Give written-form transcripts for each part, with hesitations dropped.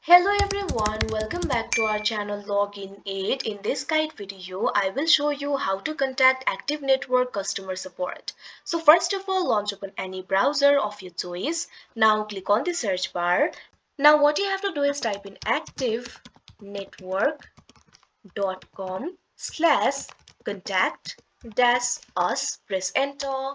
Hello everyone, welcome back to our channel Login 8. In this guide video, I will show you how to contact Active Network customer support. So first of all, launch open any browser of your choice. Now click on the search bar. Now what you have to do is type in activenetwork.com/contact-us. Press enter.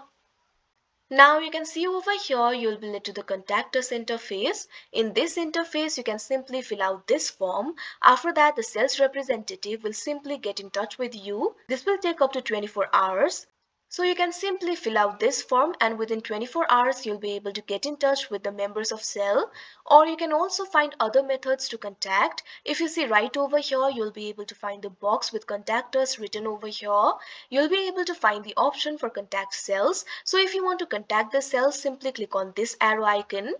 Now you can see over here you'll be led to the contact us interface. In this interface you can simply fill out this form. After that the sales representative will simply get in touch with you. This will take up to 24 hours. So you can simply fill out this form and within 24 hours you'll be able to get in touch with the members of cell, or you can also find other methods to contact. If you see right over here you'll be able to find the box with contact us written over here. You'll be able to find the option for contact cells. So if you want to contact the cells, simply click on this arrow icon.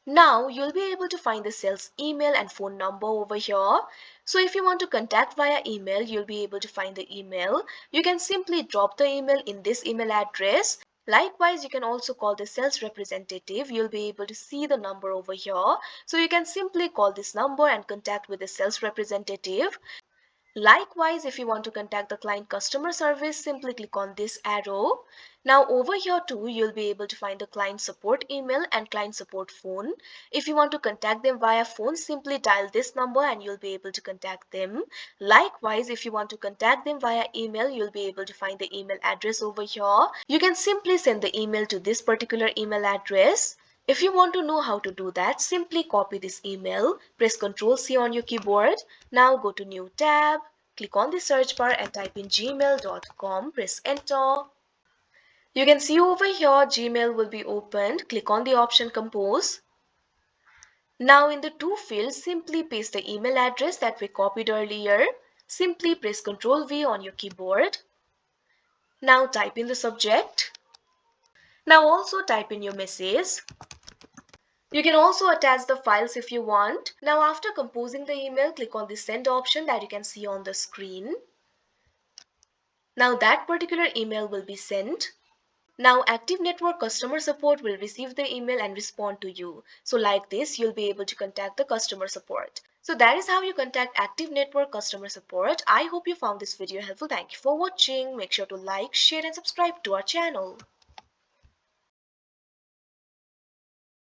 Now you'll be able to find the sales email and phone number over here. So if you want to contact via email, you'll be able to find the email. You can simply drop the email in this email address. Likewise, you can also call the sales representative. You'll be able to see the number over here. So you can simply call this number and contact with the sales representative. Likewise, if you want to contact the client customer service, simply click on this arrow. Now over here too, you'll be able to find the client support email and client support phone. If you want to contact them via phone, simply dial this number and you'll be able to contact them. Likewise, if you want to contact them via email, you'll be able to find the email address over here. You can simply send the email to this particular email address. If you want to know how to do that, simply copy this email, press Ctrl C on your keyboard. Now go to New tab, click on the search bar and type in gmail.com, press enter. You can see over here Gmail will be opened. Click on the option Compose. Now in the to fields, simply paste the email address that we copied earlier. Simply press Ctrl V on your keyboard. Now type in the subject. Now also type in your message. You can also attach the files if you want. Now after composing the email, click on the send option that you can see on the screen. Now that particular email will be sent. Now Active Network customer support will receive the email and respond to you. So like this, you'll be able to contact the customer support. So that is how you contact Active Network customer support. I hope you found this video helpful. Thank you for watching. Make sure to like, share and subscribe to our channel.